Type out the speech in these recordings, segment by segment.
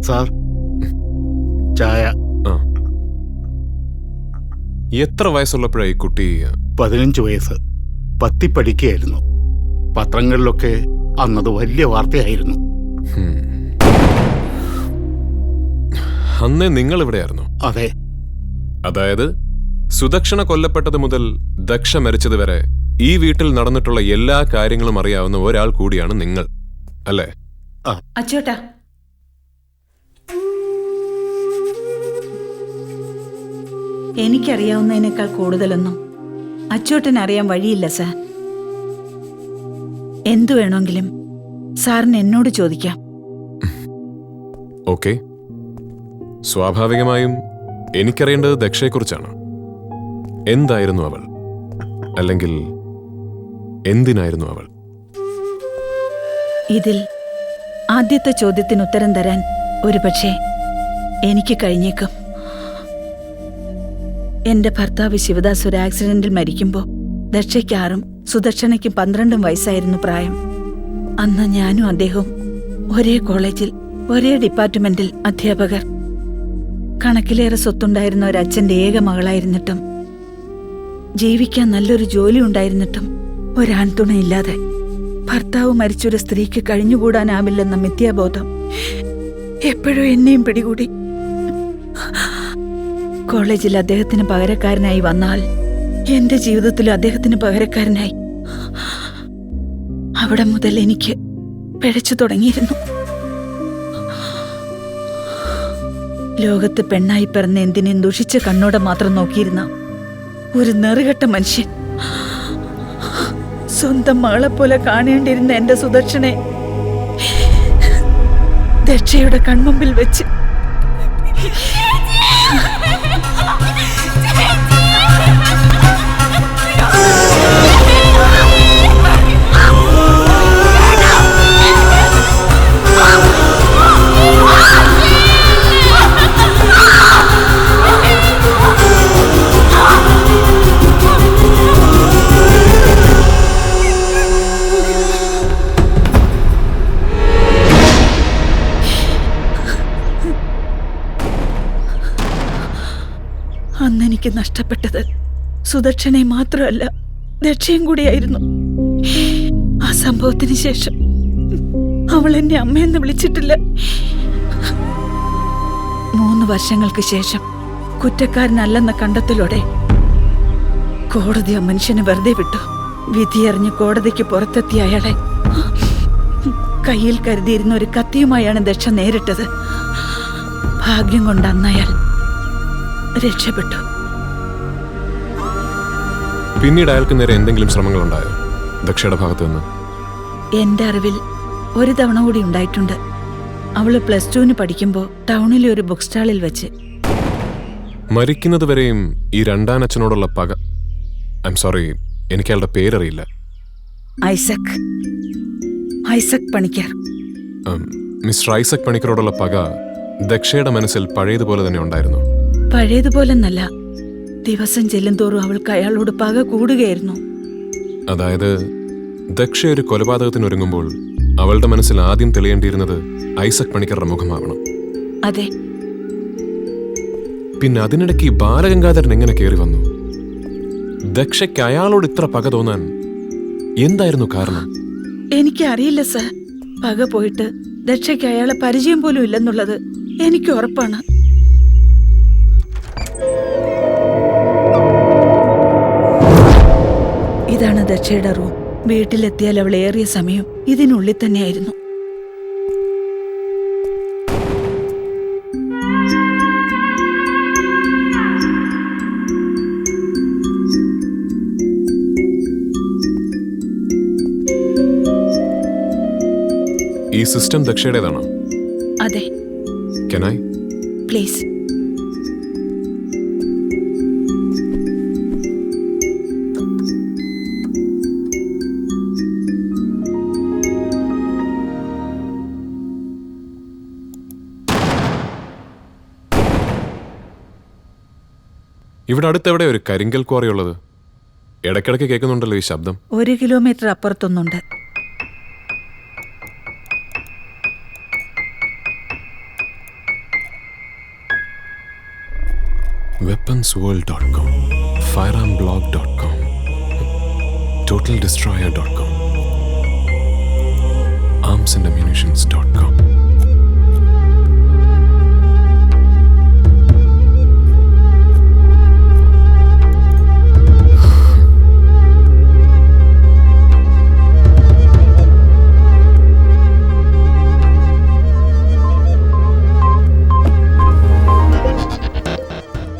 Sir, ചായ. എത്ര വയസ്സുള്ളപ്പോഴായി കുട്ടി? 15 വയസ്സ്. 10 പഠിക്കുകയായിരുന്നു. പത്രങ്ങളിലൊക്കെ അന്നത് വലിയ വാർത്തയായിരുന്നു. അന്നേ നിങ്ങൾ ഇവിടെയായിരുന്നു? അതെ. അതായത് സുദക്ഷണ കൊല്ലപ്പെട്ടത് മുതൽ ദക്ഷ മരിച്ചത് വരെ ഈ വീട്ടിൽ നടന്നിട്ടുള്ള എല്ലാ കാര്യങ്ങളും അറിയാവുന്ന ഒരാൾ കൂടിയാണ് നിങ്ങൾ, അല്ലേ? അച്ചോട്ടാ, എനിക്കറിയാവുന്നതിനേക്കാൾ കൂടുതലൊന്നും അച്ചോട്ടൻ അറിയാൻ വഴിയില്ല സാർ. എന്തു വേണമെങ്കിലും സാറിന് എന്നോട് ചോദിക്കാം. ഓക്കെ. സ്വാഭാവികമായും എനിക്കറിയേണ്ടത് ദക്ഷയെക്കുറിച്ചാണ്. എന്തായിരുന്നു അവൾ? അല്ലെങ്കിൽ എന്തിനായിരുന്നു അവൾ? ഇതിൽ ആദ്യത്തെ ചോദ്യത്തിന് ഉത്തരം തരാൻ ഒരുപക്ഷെ എനിക്ക് കഴിഞ്ഞേക്കും. എന്റെ ഭർത്താവ് ശിവദാസ് ഒരു ആക്സിഡന്റിൽ മരിക്കുമ്പോൾ ദക്ഷയ്ക്ക് 6 സുദക്ഷണയ്ക്ക് 12 വയസ്സായിരുന്നു പ്രായം. അന്ന് ഞാനും അദ്ദേഹവും ഒരേ കോളേജിൽ, ഒരേ ഡിപ്പാർട്ട്മെന്റിൽ അധ്യാപകർ. കണക്കിലേറെ സ്വത്തുണ്ടായിരുന്ന ഒരച്ഛന്റെ ഏക മകളായിരുന്നിട്ടും, ജീവിക്കാൻ നല്ലൊരു ജോലി ഉണ്ടായിരുന്നിട്ടും ഒരാൺതുണയില്ലാതെ ഭർത്താവ് മരിച്ചൊരു സ്ത്രീക്ക് കഴിഞ്ഞുകൂടാനാവില്ലെന്ന മിഥ്യാബോധം എപ്പോഴും എന്നെയും പിടികൂടി. കോളേജിൽ അദ്ദേഹത്തിന് പകരക്കാരനായി വന്നാൽ എന്റെ ജീവിതത്തിൽ അദ്ദേഹത്തിന് പകരക്കാരനായി. അവിടെ മുതൽ എനിക്ക് പിഴച്ചു തുടങ്ങിയിരുന്നു. ലോകത്ത് പെണ്ണായി പിറന്ന എന്തിനേയും ദുഷിച്ച കണ്ണോടെ മാത്രം നോക്കിയിരുന്ന ഒരു നെറുകെട്ട മനുഷ്യൻ സ്വന്തം മകളെ പോലെ കാണേണ്ടിയിരുന്ന എന്റെ സുദക്ഷനെ ദക്ഷയുടെ കൺമുമ്പിൽ വെച്ച് അന്നെനിക്ക് നഷ്ടപ്പെട്ടത് സുദക്ഷനെ മാത്രമല്ല, ദക്ഷയും കൂടിയായിരുന്നു. ആ സംഭവത്തിന് ശേഷം അവൾ എന്നെ അമ്മയെന്ന് വിളിച്ചിട്ടില്ല. 3 വർഷങ്ങൾക്ക് ശേഷം കുറ്റക്കാരനല്ലെന്ന കണ്ടെത്തലോടെ കോടതി ആ മനുഷ്യനെ വെറുതെ വിട്ടു. വിധിയറിഞ്ഞ് കോടതിക്ക് പുറത്തെത്തിയ അയാളെ കയ്യിൽ കരുതിയിരുന്ന ഒരു കത്തിയുമായാണ് ദക്ഷ നേരിട്ടത്. ഭാഗ്യം കൊണ്ട് അന്നയാൾ രക്ഷപ്പെട്ടു. പിന്നീട് അയാൾക്ക് നേരെ എന്തെങ്കിലും ശ്രമങ്ങളുണ്ടായോ ദക്ഷയുടെ ഭാഗത്തു നിന്ന്? എന്റെ അറിവിൽ ഒരു തവണ കൂടി ഉണ്ടായിട്ടുണ്ട്. അവള് +2 പഠിക്കുമ്പോൾ ടൗണിലെ ഒരു ബുക്ക് സ്റ്റാളിൽ വെച്ച്. മരിക്കുന്നത് വരെയും ഈ രണ്ടാനച്ഛനോടുള്ള പക, ഐ എം സോറി, എനിക്ക് അയാളുടെ പേരറിയില്ല. ഐസക് പണിക്കർ. മിസ്റ്റർ ഐസക് പണിക്കരോടുള്ള പക ദക്ഷയുടെ മനസ്സിൽ പഴയതുപോലെ തന്നെ ഉണ്ടായിരുന്നു? പഴയതുപോലെന്നല്ല, ദിവസം ചെല്ലുന്തോറും അവൾക്ക് അയാളോട് പക കൂടുകയായിരുന്നു. അതായത് ദക്ഷ ഒരു കൊലപാതകത്തിന് ഒരുങ്ങുമ്പോൾ അവളുടെ മനസ്സിൽ ആദ്യം തെളിയേണ്ടിയിരുന്നത് ഐസക് പണിക്കറുടെ മുഖമാവണം. അതെ. പിന്നെ അതിനിടയ്ക്ക് ബാലഗംഗാധരൻ എങ്ങനെ കയറി വന്നു? ദക്ഷയ്ക്ക് അയാളോട് ഇത്ര പക തോന്നാൻ എന്തായിരുന്നു കാരണം? എനിക്കറിയില്ല സർ. പക പോയിട്ട് ദക്ഷയ്ക്ക് അയാളെ പരിചയം പോലും ഇല്ലെന്നുള്ളത് എനിക്ക് ഉറപ്പാണ്. ഇതാണ് ദക്ഷയുടെ റൂം. വീട്ടിലെത്തിയാൽ അവൾ ഏറിയ സമയം ഇതിനുള്ളിൽ തന്നെയായിരുന്നു. ഈ സിസ്റ്റം ദക്ഷയുടേതാണോ? അതെ. Can I? പ്ലീസ്. ഇവിടെ അടുത്തെവിടെ ഒരു കരിങ്കൽ ക്വാറി ഉള്ളത്? ഇടയ്ക്കിടയ്ക്ക് കേൾക്കുന്നുണ്ടല്ലോ ഈ ശബ്ദം. 1 kilometre അപ്പുറത്തൊന്നുണ്ട്. weaponsworld.com, firearmblog.com, totaldestroyer.com, armsandammunitions.com.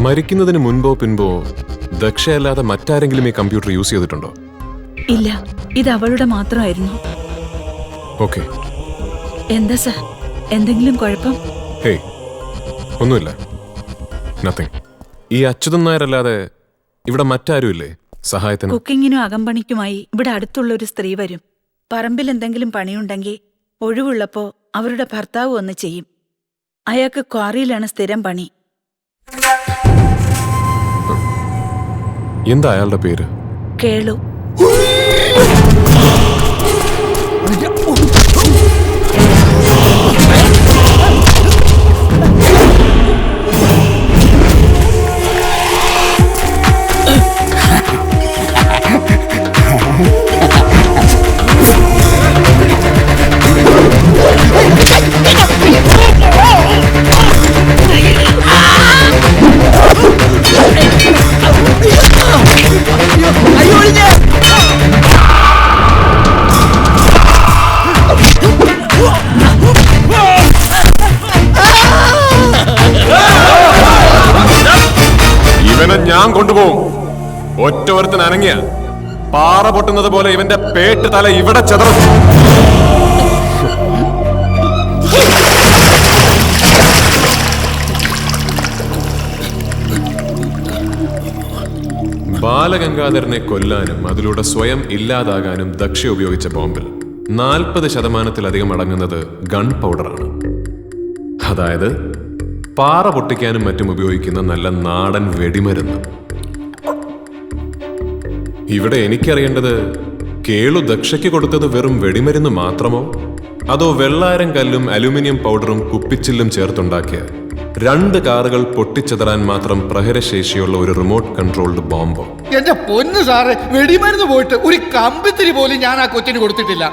മരിക്കുന്നതിന് മുൻപോ പിൻപോ ദക്ഷയല്ലാതെ മറ്റാരെങ്കിലും ഈ കമ്പ്യൂട്ടർ യൂസ് ചെയ്തിട്ടുണ്ടോ? ഇല്ല, ഇത് അവളുടെ മാത്രമായിരുന്നു. ഓക്കെ. എന്താ സർ, എന്തെങ്കിലും കുഴപ്പം? ഹേയ്, ഒന്നുമില്ല. നത്തിങ്. ഈ അച്യുതൻ നായരല്ലാതെ ഇവിടെ മറ്റാരുമില്ലേ സഹായത്തിന്? കുക്കിങ്ങിനും അകമ്പണിക്കുമായി ഇവിടെ അടുത്തുള്ള ഒരു സ്ത്രീ വരും. പറമ്പിൽ എന്തെങ്കിലും പണിയുണ്ടെങ്കിൽ ഒഴിവുള്ളപ്പോ അവരുടെ ഭർത്താവ് വന്ന് ചെയ്യും. അയാൾക്ക് ക്വാറിയിലാണ് സ്ഥിരം പണി. എന്താ അയാളുടെ പേര്? കേളു. ഇവനെ ഞാൻ കൊണ്ടുപോകും. ഒറ്റ ഒരുത്തൻ അനങ്ങിയ പാറ പൊട്ടുന്നത് പോലെ ഇവന്റെ പേട്ട് തല ഇവിടെ ചെതറും. ബാലഗംഗാധരനെ കൊല്ലാനും അതിലൂടെ സ്വയം ഇല്ലാതാകാനും ദക്ഷ ഉപയോഗിച്ച ബോംബിൽ 40% അടങ്ങുന്നത് ഗൺ പൗഡറാണ്. അതായത് പാറ പൊട്ടിക്കാനും മറ്റും ഉപയോഗിക്കുന്ന നല്ല നാടൻ വെടിമരുന്ന്. ഇവിടെ എനിക്കറിയേണ്ടത്, കേളു ദക്ഷയ്ക്ക് കൊടുത്തത് വെറും വെടിമരുന്ന് മാത്രമോ, അതോ വെള്ളാരം കല്ലും അലുമിനിയം പൗഡറും കുപ്പിച്ചില്ലും ചേർത്തുണ്ടാക്കിയ 2 കാറുകൾ പൊട്ടിച്ചെതറാൻ മാത്രം പ്രഹരശേഷിയുള്ള ഒരു റിമോട്ട് കൺട്രോൾഡ് ബോംബോ? എന്റെ പൊന്ന് സാറ്, വെടിമരുന്ന് പോയിട്ട് ഒരു കമ്പിത്തിരി പോലും ഞാൻ ആ കൊച്ചിന് കൊടുത്തിട്ടില്ല.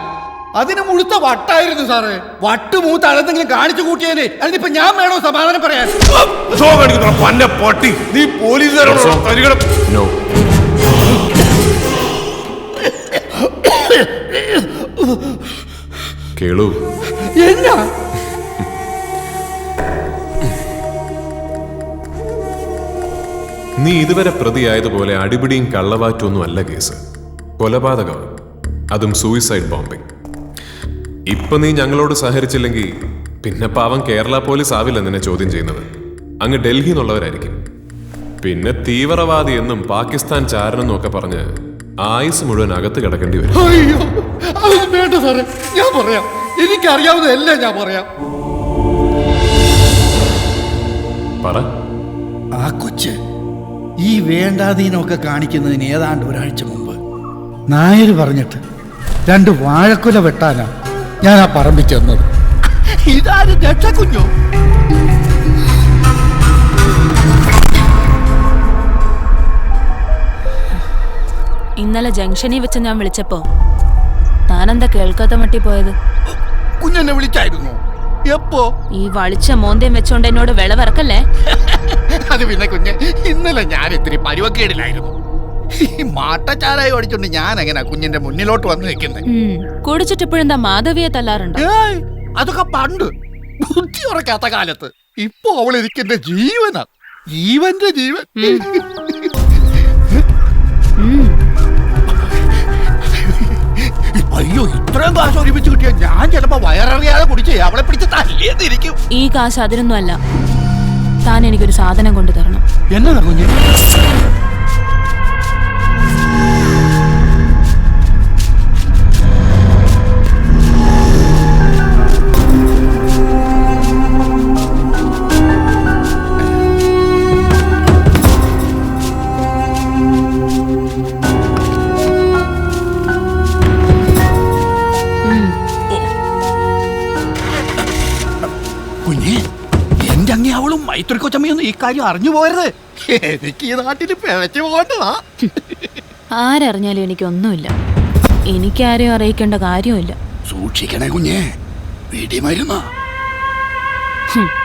അതിന് മുഴുത്ത വട്ടായിരുന്നു സാറ്. വട്ട് മൂത്ത് അതെന്തെങ്കിലും കാണിച്ചു കൂട്ടിയാലേ അതിനിപ്പോ ഞാൻ വേണോ സമാധാനം പറയാൻ? നീ പോലീസുകാരോട് നോ. കേളു, എന്നാ നീ ഇതുവരെ പ്രതിയായതുപോലെ അടിപിടിയും കള്ളവാറ്റൊന്നും അല്ല കേസ്. കൊലപാതകമാണ്, അതും സൂയിസൈഡ് ബോംബിംഗ്. ഇപ്പൊ നീ ഞങ്ങളോട് സഹകരിച്ചില്ലെങ്കിൽ പിന്നെ പാവം കേരള പോലീസ് ആവില്ല നിന്നെ ചോദ്യം ചെയ്യുന്നത്. അങ്ങ് ഡൽഹി എന്നുള്ളവരായിരിക്കും. പിന്നെ തീവ്രവാദി എന്നും പാകിസ്ഥാൻ ചാരനെന്നും ഒക്കെ പറഞ്ഞ് ആയുസ് മുഴുവൻ അകത്ത് കിടക്കേണ്ടി വരും. അയ്യോ, അതൊന്നും വേണ്ട സാറ്, ഞാൻ പറയാം. എനിക്കറിയാവുന്നതെല്ലാം ഞാൻ പറയാം. പറ. ആ കൊച്ച് ഈ വേണ്ടാതീനമൊക്കെ കാണിക്കുന്നതിന് ഏതാണ്ട് ഒരാഴ്ച മുമ്പ് നായർ പറഞ്ഞിട്ട് 2 വാഴക്കുല വെട്ടാനാ ഞാൻ ആ പറമ്പിൽ ചെന്നത്. ഇതാരും രക്ഷക്കുഞ്ഞോ? ഇന്നലെ ജംഗ്ഷനിൽ വെച്ച് ഞാൻ വിളിച്ചപ്പോ താനെന്താ കേൾക്കാത്ത മട്ടി പോയത്? കുഞ്ഞെന്നെ വിളിച്ചായിരുന്നു. എപ്പോ? ഈ വളിച്ച മോന്തയും വെച്ചോണ്ട് എന്നോട് വിളവിറക്കല്ലേ? അത് പിന്നെ കുഞ്ഞ്, ഇന്നലെ ഞാൻ ഇത്തിരി പരുവക്കേടിലായിരുന്നു. ഈ മാട്ടച്ചാരായി ഓടിച്ചോണ്ട് ഞാൻ എങ്ങനെ കുഞ്ഞിന്റെ മുന്നിലോട്ട് വന്ന് നിൽക്കുന്നത്? കുടിച്ചിട്ടിപ്പോഴെന്താ മാധവിയെ തല്ലാറുണ്ടോ? അതൊക്കെ പണ്ട്, ബുദ്ധി ഉറക്കാത്ത കാലത്ത്. ഇപ്പൊ അവൾ എനിക്കെന്റെ ജീവനാ, ജീവന്റെ ജീവൻ. അയ്യോ, ഇത്രയും കാശ് ഒരുമിച്ച് കിട്ടിയ ഞാൻ ചിലപ്പോ വയററിയാതെ കുടിച്ച് അവളെ പിടിച്ച് തല്ലിയെന്നിരിക്കും. ഈ കാശ് അതിനൊന്നും അല്ല. താൻ എനിക്കൊരു സാധനം കൊണ്ടു തരണം. എന്നതാ കുഞ്ഞ്? കുഞ്ഞ്, എന്റെ അങ്ങേ അവളും മൈത്രി കൊച്ചമ്മയൊന്നും ഈ കാര്യം അറിഞ്ഞു പോകരുത്. എനിക്ക് ഈ നാട്ടിൽ പിഴച്ചു പോകേണ്ടതാ. ആരറിഞ്ഞാലും എനിക്കൊന്നുമില്ല. എനിക്കാരെയും അറിയിക്കേണ്ട കാര്യമില്ല. സൂക്ഷിക്കണേ കുഞ്ഞേ, വെടിമരുന്നാ. ഹും.